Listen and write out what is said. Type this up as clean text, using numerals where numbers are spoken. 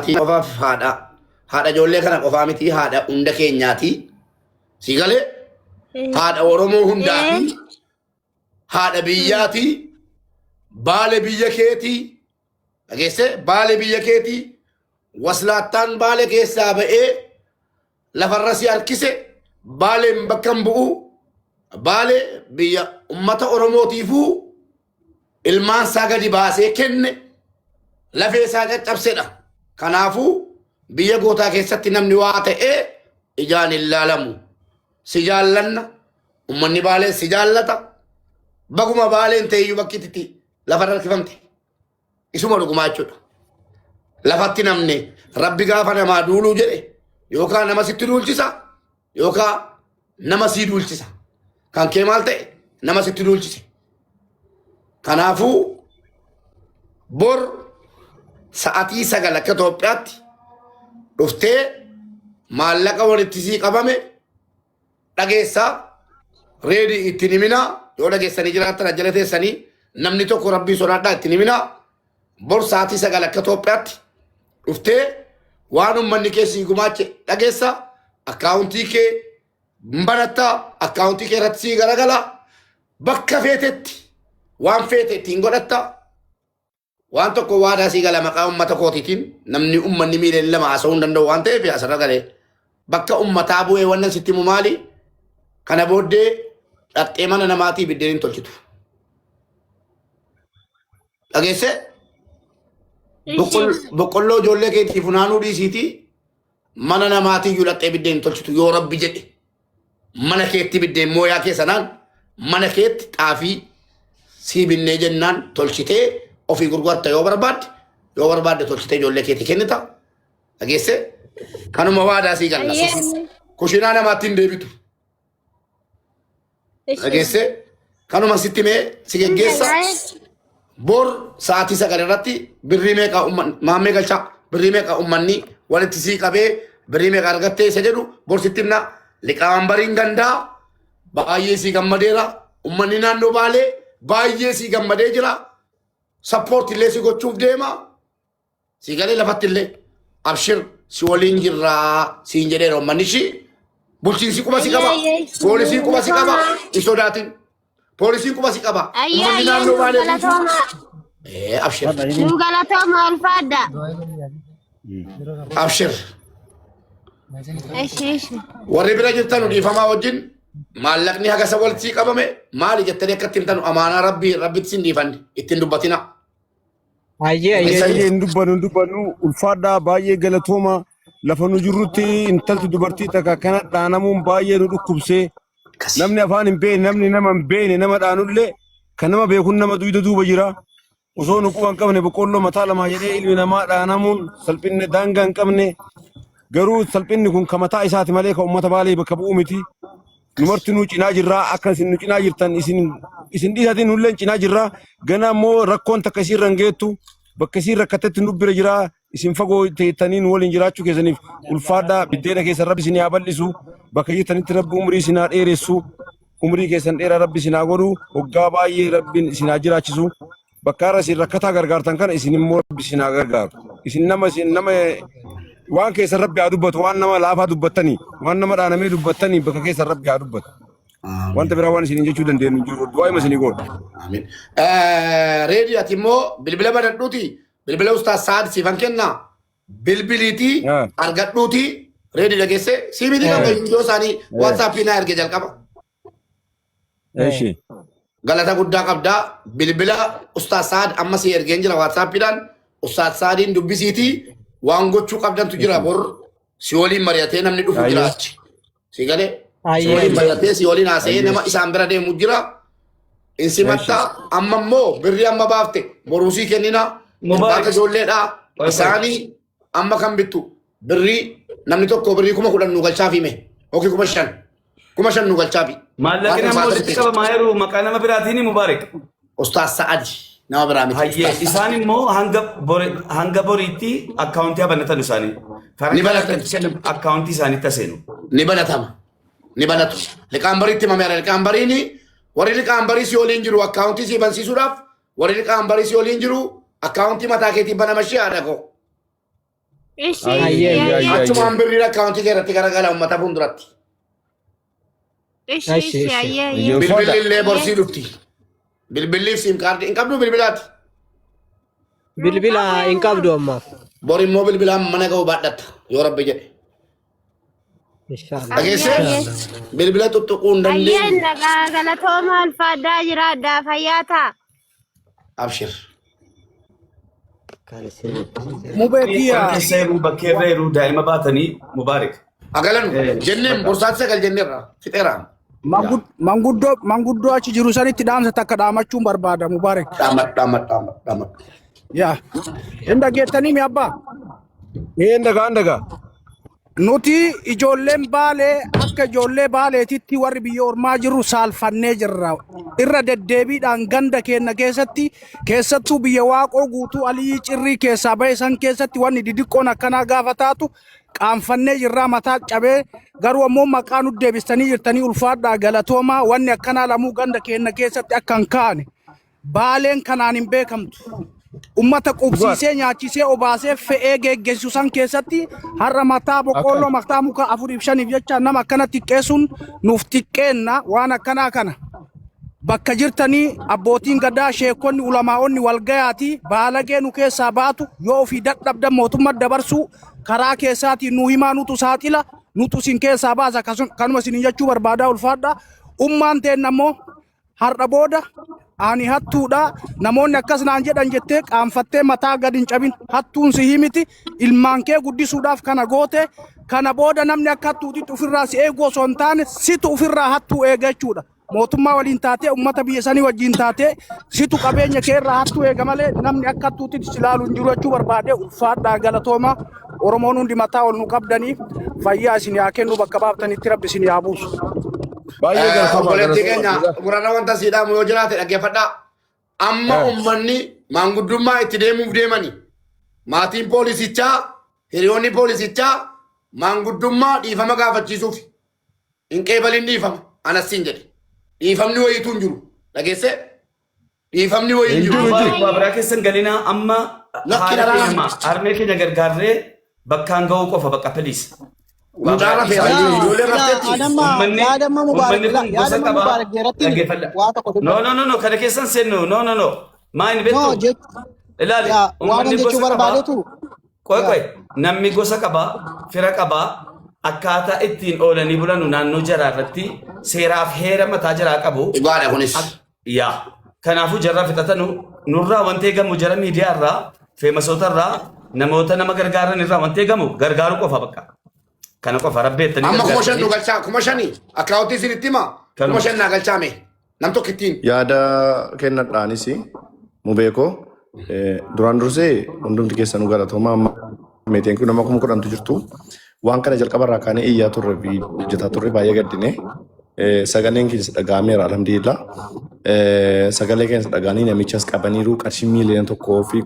qofaaf haadha ijoollee kana qofaa miti haadha hunda keenyaati. Si galee haadha Oromoo hundaati. Haadha biyyaati. Baale biyya keeti. Dhageesse baale biyya keeti. Waslaattaan baale keessaa ba'ee lafarra si harkise baaleen bakka hin bu'u. Baale biyya ummata Oromootiifuu ilmaan isaa gadi baasee kenne lafee isaa caccabsedha. Kanaafuu biyya gootaa keessatti namni waa ta'ee ijaan hin laalamu. Si jaallanna ummanni baaleen si jaallata. Baguma baaleen ta'eyyuu bakkititti lafarra harkifamte. Isuma dhugumaa jechuudha. Lafatti namni rabbi gaafa namaa duuluu jedhe yookaan nama sitti duulchisa yookaan nama sii duulchisa. Kan kee maal ta'e nama sitti duulchise. Kanaafuu bor sa'atii 9 akka Itoophiyaatti dhuftee maallaqa walitti sii qabame dhageessaa reedii ittiin himinaa yoo dhageessanii jiraattan ajjala teessanii namni tokko rabbii sodaadhaa ittiin himinaa bor sa'atii 9 akka Itoophiyaatti dhuftee waan ummanni keessii gumaache dhageessaa akkaawuntii kee banatta akkaawuntii kee irratti sii garagala bakka feetetti waan feete ittiin godhatta waan tokko waadaa sii gala maqaa ummata kootiitiin namni ummanni miileen lama haasa'uu hin danda'u waan ta'eef asirra galee bakka ummataa bu'ee wannan sitti himu maali kana booddee dhaxxee mana namaatii biddeen hin tolchitu. Dhageesse boqqolloo ijoollee keetii funaanuu dhiisiitii mana namaatii iyyuu dhaxxee biddeen hin tolchitu yoo rabbi jedhe mana keetti biddeen mooyaa keessanaan mana keetti xaafii sii binnee jennaan tolchitee ofii gurgurta yoo barbaadde tolchitee ijoollee keetii kennita. Dhageesse kanuma waadaa sii galla kushinaa namaatti hin deebitu. Dhageesse kanuma sitti mee si geggeessa bor sa'atii 9 irratti birrii meeqa maammee galchaa birrii meeqa ummanni walitti sii qabee birrii meeqa argattee isa jedhu bor sitti himna liqaan bariin gandaa baay'ee sii gammadeera ummanni naannoo baalee baay'ee sii gammadee jira. Support illee si gochuuf deema. Si galee lafatti illee abshir si waliin jirraa siin jedheera ummanni ishii bulchiinsi quba si qaba. Poolisii quba si qaba. Isodaatin. Poolisii quba si qaba. Ummanni naannoo baalee. Abshir. Nu galatooma alfaadda. Abshir. Eshi. Warri bira jirtan dhiifamaa wajjin maallaqni haga isa walitti sii qabame maali jettanii akka ittiin tanu amaanaa rabbitti siin dhiifanne ittiin dubbatina. Ayyee hin dubbannu ulfaadhaa baay'ee galatooma lafa nu jirrutti intalti dubartii takka kana dhaanamuun baay'ee nu dhukkubsee namni afaan hin beekne namni nama hin beekne nama dhaanullee kan nama beekun nama duyda duuba jira osoo nu quban qabne boqqolloo mataa lamaa jedhee ilmi namaa dhaanamuun salphinne daangaa hin qabne garuu salphinni kun kan mataa isaati malee kan uummata baalee bakka bu'u miti. Numarti nu cinaa jirraa akka isin nu cinaa jirtan isin dhiisatiin nulleen cinaa jirraa gana immoo rakkoon takka isin rangeettu bakka isin rakkatetti nu bira jiraa isin fagoo teettanii nu waliin jiraachuu keessaniif ulfaadhaa biddeena keessan rabbi isin haa bal'isu bakka jirtanitti rabbi umrii isin haa dheeressu umrii keessan dheeraa rabbi isin haa godhu waggaa baay'ee rabbiin isin haa jiraachisu bakka irra isin rakkataa gargaartan kana isin immoo rabbi isin haa gargaaru isin nama waan keessan rabbi haa dubbatu waan nama laafaa dubbattanii waan nama dhaanamee dubbattanii bakka keessan rabbi haa dubbatu. Wanta biraa waan isin jechuu dandeenyu jiru du'aa hima isinii godhu. Amiin. Reedii ati immoo bilbila badhadhuuti bilbila ustaas Saad siifan kennaa bilbiliitii argadhuuti reedii dhageesse siibitii qaba iddoo isaanii waatsaappii naa erge jalqaba. Eeshi. Galata guddaa qabdaa bilbila ustaas Saad amma si ergeen jira waatsaappiidhaan ustaas Saadiin dubbisiitii waan gochuu qabdantu jira bor si waliin mari'atee namni dhufu jira achi. Si galee si waliin mari'atee si waliin haasa'ee nama isaan bira deemu jira. Insi matta amma immoo birrii amma baafte borusii kennina. Bakka ijoolleedhaa isaanii amma kan bittu birrii namni tokko birrii 10,000 nu galchaaf hime. Yookiin 5,000. 5,000 nu galchaafi. Maallaqni ammoo sitti qaba maayeru maqaa nama biraatiin Mubaarak. Ustaas Sa'adi. Nama biraa miti. Hayyee isaan immoo hanga boriitti akkaawuntii banatan isaanii. Ni banatan. Akkaawuntii isaaniitti seenu. Ni banatama. Ni banatu. Liqaan bariitti mameera liqaan bariini warri liqaan barii si waliin jiru akkaawuntii si bansiisuudhaaf warri liqaan barii si waliin jiru akkaawuntii mataa keetii banama shii haadha koo. إيش Achumaan birriin akkaawuntii keerratti garagala uummata fuulduratti. إيش Bilbilli illee borsii dhufti. Bilbilliif siim kaardii hin qabdu bilbilaati. Bilbila hin qabdu amma. Bor immoo bilbilaan mana ga'u baadhatta yoo rabbi jedhe. Inshallah. Dhageessee bilbila tuttuquu hin dandeenye. أيين غلطهم الفادا جرادا فياتا Abshir. Bakka seeruu bakkeerra yeroo daa'ima baatanii mubaarak. Agalan jenneen borsaatti sagal jenneerra fixeeraan. Manguddoo achi jiru sanitti dhaamsa takka dhaamachuun barbaada Mubaarak. Dhaamat. Yaa. Hin dhageettanii mi abbaa? Ndaga. Nuti ijoolleen baalee akka ijoollee baaleetitti warri biyya ormaa jiru saalfannee jirra. Irra deddeebiidhaan ganda keenya keessattuu biyya waaqoo guutuu alii cirrii keessaa bahe san keessatti wanni didiqqoon akkanaa gaafa taatu qaanfannee jirraa mataa cabee garuu ammoo maqaa nu deebistanii jirtanii ulfaadhaa galatoomaa wanni akkanaa lamuu ganda keenya keessatti akka hin kaane baaleen kanaan hin beekamtu. Ummata qubsiisee nyaachisee obaasee fe'ee geggeessu san keessatti har'a mataa boqqolloo mataa muka 4-5 jecha nama akkana xiqqeessuun nuuf xiqqeenna waan akkanaa kana. Bakka jirtanii abbootiin gadaa sheekonni ulamaa'onni walgayaati baalagee nu keessaa baatu yoo ofii dadhabdan mootummaa dabarsuu karaa keessaatiin nu himaa nutu saaxila nutu sin keessaa baasa kanuma isin jechuu barbaadaa ulfaadha. Ummaan teen ammoo har'a booda ani hattuudha namoonni akkas naan jedhan jettee qaanfattee mataa gad hin cabin hattuun si himiti ilmaan kee guddisuudhaaf kana goote kana booda namni akka hattuutitti ofirraa si eeguu osoo hin taane situ ofirraa hattuu eega jechuudha. Mootummaa waliin taatee uummata biyya sanii wajjin taatee situ qabeenya kee irraa hattuu eega malee namni akka hattuutitti si ilaalu hin jiru jechuu barbaade ulfaadhaa galatooma Oromoon hundi mataa ol nu qabdanii fayyaa isin yaa kennu bakka baaftanitti rabbi isin yaa buusu. Obboleettii keenya gurra wanta siidhaamu yoo jiraate dhaggeeffadhaa. Amma uummanni maanguddummaa itti deemuuf deemani. Maatiin poolisichaa, hiriyoonni poolisichaa maanguddummaa dhiifama gaafachiisuuf. Hin qeebalin dhiifama. Anasiin jedhe. Dhiifamni wayiitu hin jiru. Dhageessee? Dhiifamni wayii hin jiru. Baabiraa keessan galinaa amma harmee keenya gargaarree bakkaan ga'uu qofa bakka piliis. Mucaara fe'anii ijoollee rafteetti. No, kana keessan seennu no. Maa inni beektu? Ilaali. Uummanni gosa qabaa. Qoy. Namni gosa qabaa, fira qabaa, akkaataa ittiin oolanii bulanu naannoo jaraa irratti seeraaf heera mataa jaraa qabu. Dhugaadha kunis. Yaa. Kanaafuu jarraa fixatanu nurraa wanti eegamu jara miidiyaa irraa, feemasoota irraa, namoota nama gargaaran irraa wanti eegamu gargaaruu qofa bakka. Kana qofa rabbeettanii. Amma kuma shan nu galchaa kuma shanii akkaawuntii isinitti hima kuma shan naa galchaame nam tokko ittiin. Yaada kennadhaanis mubeekoo duraan dursee hundumti keessanuu galatoomaa meetiin kun nama kuma kudhantu jirtu waan kana jalqabarraa kaanee iyyaa turre fi hojjetaa turre baay'ee gaddine sagaleen keessa dhaga'ameera alhamdulillah sagalee keessa dhaga'anii namichas qabaniiru qarshii miiliyoona 1 fi